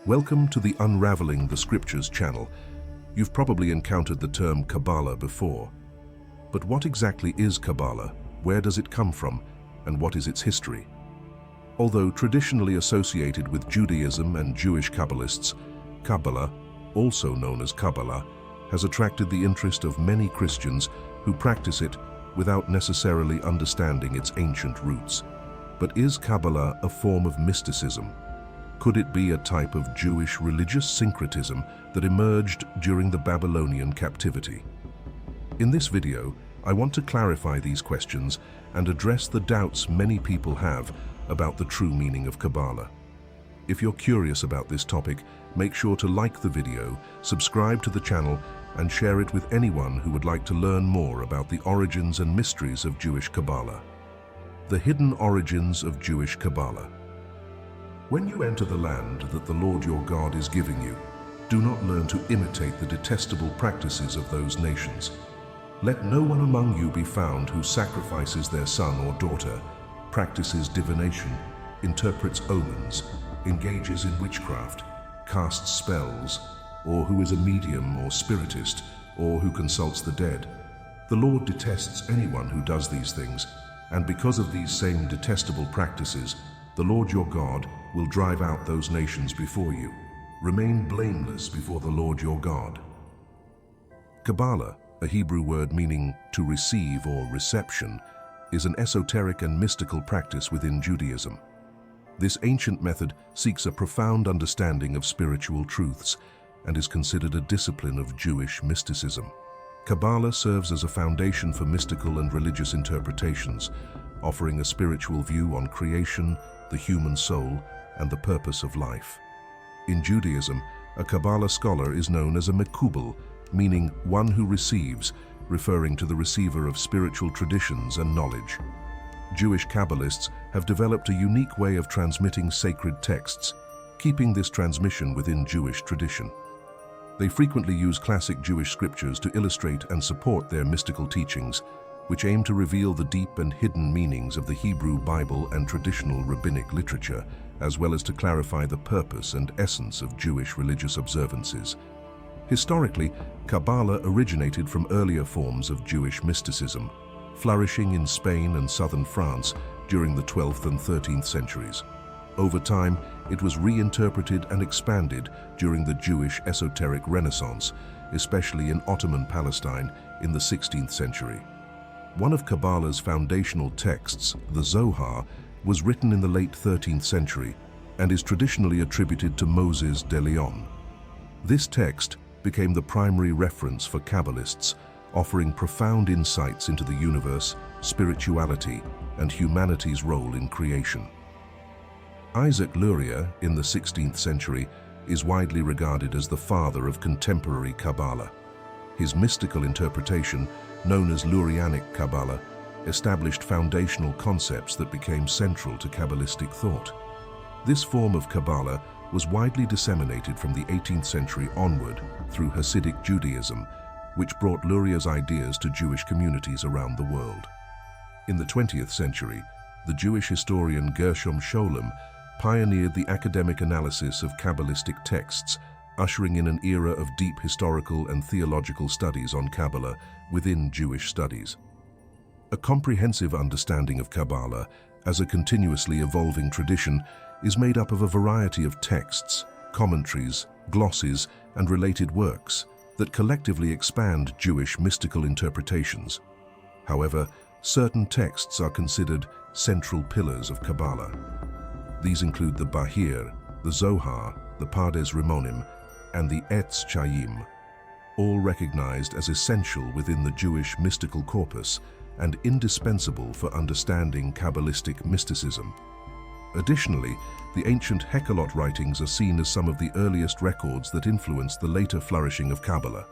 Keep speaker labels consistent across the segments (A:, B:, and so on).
A: Welcome to the Unraveling the Scriptures channel. You've probably encountered the term Kabbalah before. But what exactly is Kabbalah? Where does it come from? And what is its history? Although traditionally associated with Judaism and Jewish Kabbalists, Kabbalah, also known as Kabbalah, has attracted the interest of many Christians who practice it without necessarily understanding its ancient roots. But is Kabbalah a form of mysticism? Could it be a type of Jewish religious syncretism that emerged during the Babylonian captivity? In this video, I want to clarify these questions and address the doubts many people have about the true meaning of Kabbalah. If you're curious about this topic, make sure to like the video, subscribe to the channel, and share it with anyone who would like to learn more about the origins and mysteries of Jewish Kabbalah. The hidden origins of Jewish Kabbalah. When you enter the land that the Lord your God is giving you, do not learn to imitate the detestable practices of those nations. Let no one among you be found who sacrifices their son or daughter, practices divination, interprets omens, engages in witchcraft, casts spells, or who is a medium or spiritist, or who consults the dead. The Lord detests anyone who does these things, and because of these same detestable practices, the Lord your God will drive out those nations before you. Remain blameless before the Lord your God. Kabbalah, a Hebrew word meaning to receive or reception, is an esoteric and mystical practice within Judaism. This ancient method seeks a profound understanding of spiritual truths and is considered a discipline of Jewish mysticism. Kabbalah serves as a foundation for mystical and religious interpretations, offering a spiritual view on creation, the human soul, and the purpose of life. In Judaism, a Kabbalah scholar is known as a mekubal, meaning one who receives, referring to the receiver of spiritual traditions and knowledge. Jewish Kabbalists have developed a unique way of transmitting sacred texts, keeping this transmission within Jewish tradition. They frequently use classic Jewish scriptures to illustrate and support their mystical teachings, which aim to reveal the deep and hidden meanings of the Hebrew Bible and traditional rabbinic literature, as well as to clarify the purpose and essence of Jewish religious observances. Historically, Kabbalah originated from earlier forms of Jewish mysticism, flourishing in Spain and southern France during the 12th and 13th centuries. Over time, it was reinterpreted and expanded during the Jewish esoteric Renaissance, especially in Ottoman Palestine in the 16th century. One of Kabbalah's foundational texts, the Zohar, was written in the late 13th century and is traditionally attributed to Moses de Leon. This text became the primary reference for Kabbalists, offering profound insights into the universe, spirituality, and humanity's role in creation. Isaac Luria, in the 16th century, is widely regarded as the father of contemporary Kabbalah. His mystical interpretation, known as Lurianic Kabbalah, established foundational concepts that became central to Kabbalistic thought. This form of Kabbalah was widely disseminated from the 18th century onward through Hasidic Judaism, which brought Luria's ideas to Jewish communities around the world. In the 20th century, the Jewish historian Gershom Scholem pioneered the academic analysis of Kabbalistic texts, ushering in an era of deep historical and theological studies on Kabbalah within Jewish studies. A comprehensive understanding of Kabbalah as a continuously evolving tradition is made up of a variety of texts, commentaries, glosses, and related works that collectively expand Jewish mystical interpretations. However, certain texts are considered central pillars of Kabbalah. These include the Bahir, the Zohar, the Pardes Rimonim, and the Etz Chaim, all recognized as essential within the Jewish mystical corpus and indispensable for understanding Kabbalistic mysticism. Additionally, the ancient Hekkalot writings are seen as some of the earliest records that influenced the later flourishing of Kabbalah,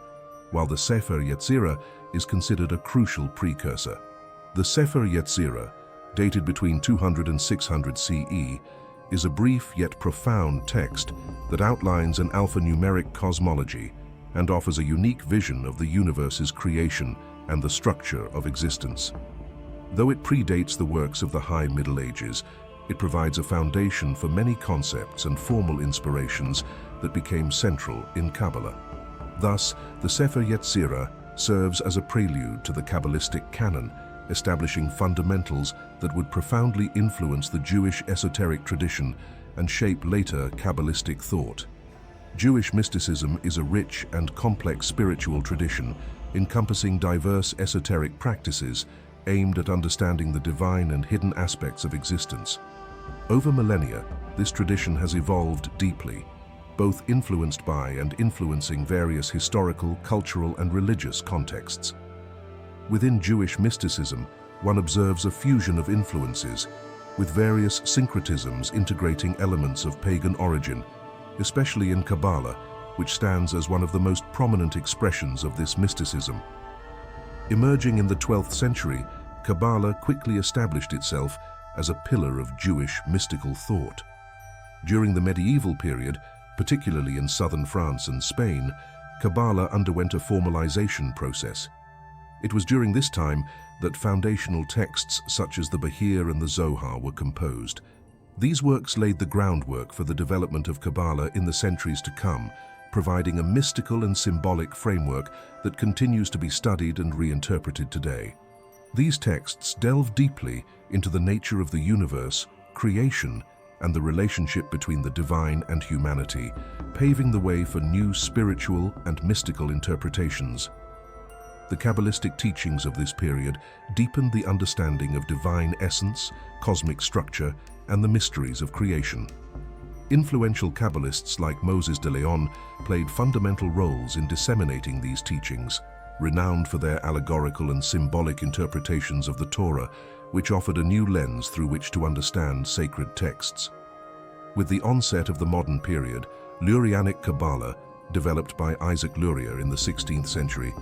A: while the Sefer Yetzirah is considered a crucial precursor. The Sefer Yetzirah, dated between 200 and 600 CE, is a brief yet profound text that outlines an alphanumeric cosmology and offers a unique vision of the universe's creation and the structure of existence. Though it predates the works of the High Middle Ages, It provides a foundation for many concepts and formal inspirations that became central in Kabbalah. Thus, the Sefer Yetzirah serves as a prelude to the Kabbalistic canon, establishing fundamentals that would profoundly influence the Jewish esoteric tradition and shape later Kabbalistic thought. Jewish mysticism is a rich and complex spiritual tradition encompassing diverse esoteric practices aimed at understanding the divine and hidden aspects of existence. Over millennia, this tradition has evolved deeply, both influenced by and influencing various historical, cultural, and religious contexts. Within Jewish mysticism, one observes a fusion of influences, with various syncretisms integrating elements of pagan origin, especially in Kabbalah, which stands as one of the most prominent expressions of this mysticism. Emerging in the 12th century, Kabbalah quickly established itself as a pillar of Jewish mystical thought. During the medieval period, particularly in southern France and Spain, Kabbalah underwent a formalization process. It was during this time that foundational texts such as the Bahir and the Zohar were composed. These works laid the groundwork for the development of Kabbalah in the centuries to come, providing a mystical and symbolic framework that continues to be studied and reinterpreted today. These texts delve deeply into the nature of the universe, creation, and the relationship between the divine and humanity, paving the way for new spiritual and mystical interpretations. The Kabbalistic teachings of this period deepened the understanding of divine essence, cosmic structure, and the mysteries of creation. Influential Kabbalists like Moses de Leon played fundamental roles in disseminating these teachings, renowned for their allegorical and symbolic interpretations of the Torah, which offered a new lens through which to understand sacred texts. With the onset of the modern period, Lurianic Kabbalah, developed by Isaac Luria in the 16th century,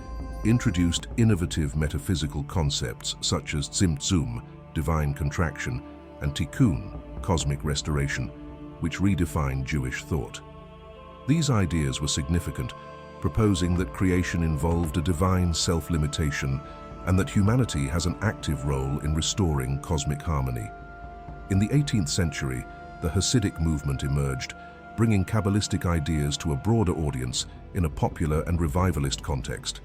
A: introduced innovative metaphysical concepts such as Tzimtzum, divine contraction, and Tikkun, cosmic restoration, which redefined Jewish thought. These ideas were significant, proposing that creation involved a divine self-limitation and that humanity has an active role in restoring cosmic harmony. In the 18th century, the Hasidic movement emerged, bringing Kabbalistic ideas to a broader audience in a popular and revivalist context.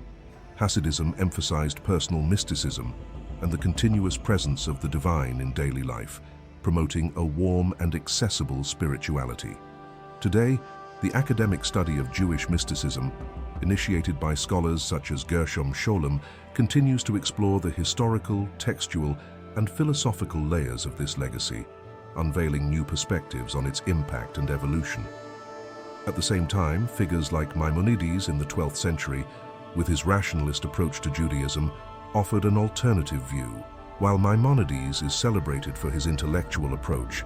A: Hasidism emphasized personal mysticism and the continuous presence of the divine in daily life, promoting a warm and accessible spirituality. Today, the academic study of Jewish mysticism, initiated by scholars such as Gershom Scholem, continues to explore the historical, textual, and philosophical layers of this legacy, unveiling new perspectives on its impact and evolution. At the same time, figures like Maimonides in the 12th century, with his rationalist approach to Judaism, offered an alternative view. While Maimonides is celebrated for his intellectual approach,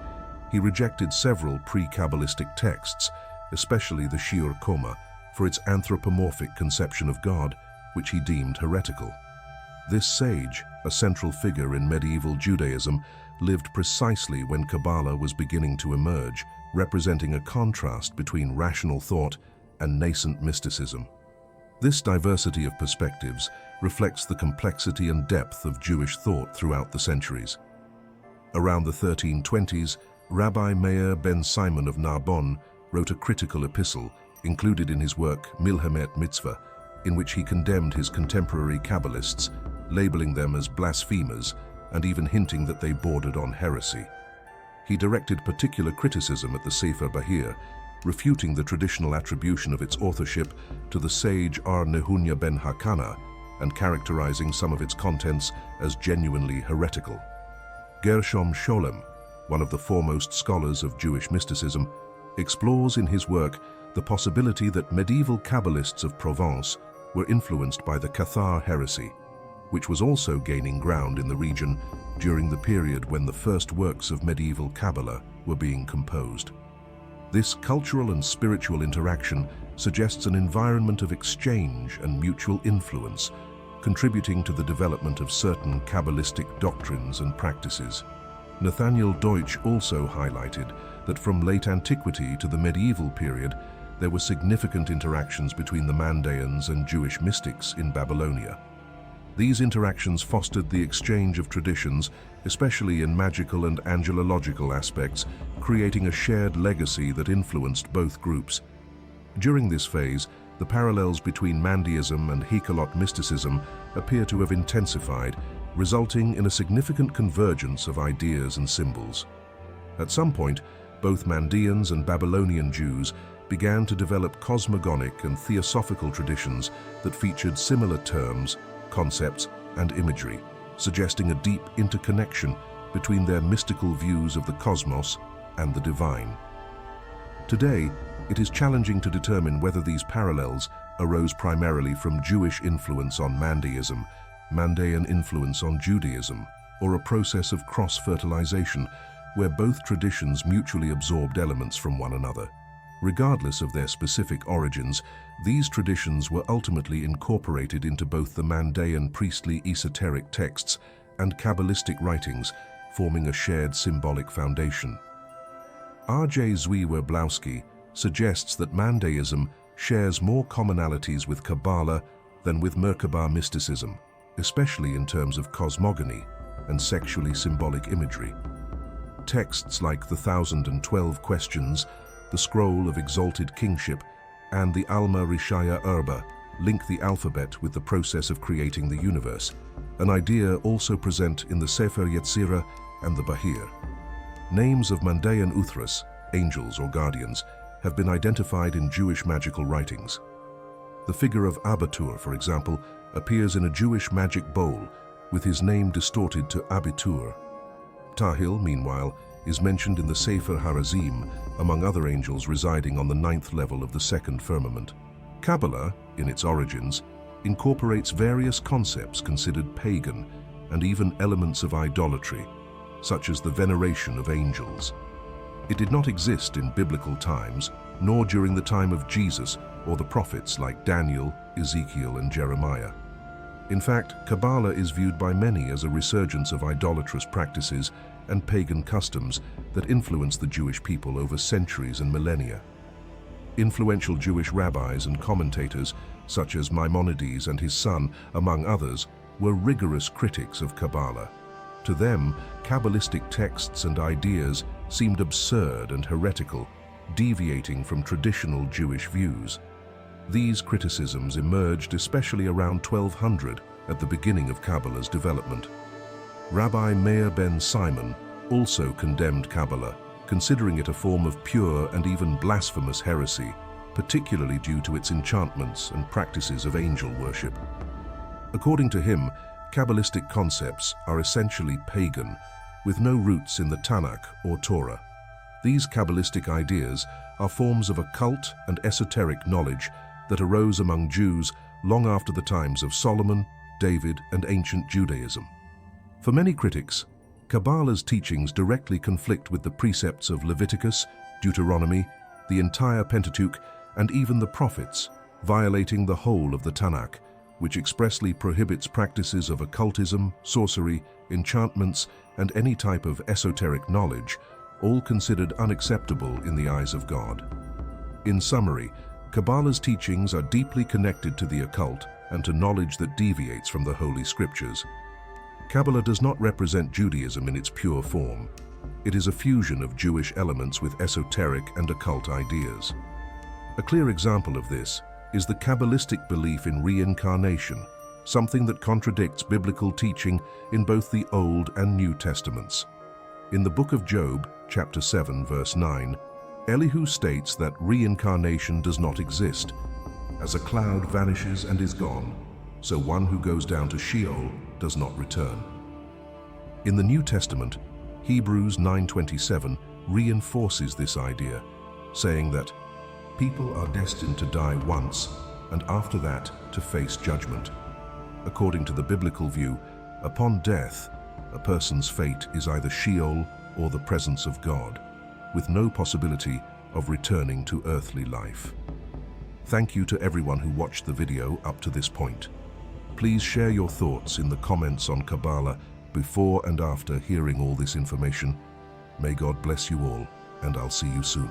A: he rejected several pre-Kabbalistic texts, especially the Shiur Koma, for its anthropomorphic conception of God, which he deemed heretical. This sage, a central figure in medieval Judaism, lived precisely when Kabbalah was beginning to emerge, representing a contrast between rational thought and nascent mysticism. This diversity of perspectives reflects the complexity and depth of Jewish thought throughout the centuries. Around the 1320s, Rabbi Meir ben Simon of Narbonne wrote a critical epistle included in his work Milhemet Mitzvah, in which he condemned his contemporary Kabbalists, labeling them as blasphemers and even hinting that they bordered on heresy. He directed particular criticism at the Sefer Bahir, refuting the traditional attribution of its authorship to the sage Ar Nehunya ben Hakana and characterizing some of its contents as genuinely heretical. Gershom Scholem, one of the foremost scholars of Jewish mysticism, explores in his work the possibility that medieval Kabbalists of Provence were influenced by the Cathar heresy, which was also gaining ground in the region during the period when the first works of medieval Kabbalah were being composed. This cultural and spiritual interaction suggests an environment of exchange and mutual influence, contributing to the development of certain Kabbalistic doctrines and practices. Nathaniel Deutsch also highlighted that from late antiquity to the medieval period, there were significant interactions between the Mandaeans and Jewish mystics in Babylonia. These interactions fostered the exchange of traditions, especially in magical and angelological aspects, creating a shared legacy that influenced both groups. During this phase, the parallels between Mandeism and Hekalot mysticism appear to have intensified, resulting in a significant convergence of ideas and symbols. At some point, both Mandeans and Babylonian Jews began to develop cosmogonic and theosophical traditions that featured similar terms, concepts, and imagery, suggesting a deep interconnection between their mystical views of the cosmos and the divine. Today, it is challenging to determine whether these parallels arose primarily from Jewish influence on Mandeism, Mandean influence on Judaism, or a process of cross-fertilization where both traditions mutually absorbed elements from one another. Regardless of their specific origins, these traditions were ultimately incorporated into both the Mandean priestly esoteric texts and Kabbalistic writings, forming a shared symbolic foundation. R.J. Zwiebowski suggests that Mandeism shares more commonalities with Kabbalah than with Merkabah mysticism, especially in terms of cosmogony and sexually symbolic imagery. Texts like the 1012 Questions, the Scroll of Exalted Kingship, and the Alma Rishaya Urba link the alphabet with the process of creating the universe, an idea also present in the Sefer Yetzirah and the Bahir. Names of Mandean Uthras, angels or guardians, have been identified in Jewish magical writings. The figure of Abitur, for example, appears in a Jewish magic bowl, with his name distorted to Abitur. Tahil, meanwhile, is mentioned in the Sefer Harazim, among other angels residing on the 9th level of the second firmament. Kabbalah, in its origins, incorporates various concepts considered pagan and even elements of idolatry, such as the veneration of angels. It did not exist in biblical times, nor during the time of Jesus or the prophets like Daniel, Ezekiel, and Jeremiah. In fact, Kabbalah is viewed by many as a resurgence of idolatrous practices and pagan customs that influenced the Jewish people over centuries and millennia. Influential Jewish rabbis and commentators, such as Maimonides and his son, among others, were rigorous critics of Kabbalah. To them, Kabbalistic texts and ideas seemed absurd and heretical, deviating from traditional Jewish views. These criticisms emerged especially around 1200, at the beginning of Kabbalah's development. Rabbi Meir ben Simon also condemned Kabbalah, considering it a form of pure and even blasphemous heresy, particularly due to its enchantments and practices of angel worship. According to him, Kabbalistic concepts are essentially pagan, with no roots in the Tanakh or Torah. These Kabbalistic ideas are forms of occult and esoteric knowledge that arose among Jews long after the times of Solomon, David, and ancient Judaism. For many critics, Kabbalah's teachings directly conflict with the precepts of Leviticus, Deuteronomy, the entire Pentateuch, and even the prophets, violating the whole of the Tanakh, which expressly prohibits practices of occultism, sorcery, enchantments, and any type of esoteric knowledge, all considered unacceptable in the eyes of God. In summary, Kabbalah's teachings are deeply connected to the occult and to knowledge that deviates from the Holy Scriptures. Kabbalah does not represent Judaism in its pure form. It is a fusion of Jewish elements with esoteric and occult ideas. A clear example of this is the Kabbalistic belief in reincarnation, something that contradicts biblical teaching in both the Old and New Testaments. In the book of Job, chapter 7, verse 9, Elihu states that reincarnation does not exist. As a cloud vanishes and is gone, so one who goes down to Sheol does not return. In the New Testament, Hebrews 9:27 reinforces this idea, saying that people are destined to die once, and after that to face judgment. According to the biblical view, upon death, a person's fate is either Sheol or the presence of God, with no possibility of returning to earthly life. Thank you to everyone who watched the video up to this point. Please share your thoughts in the comments on Kabbalah before and after hearing all this information. May God bless you all, and I'll see you soon.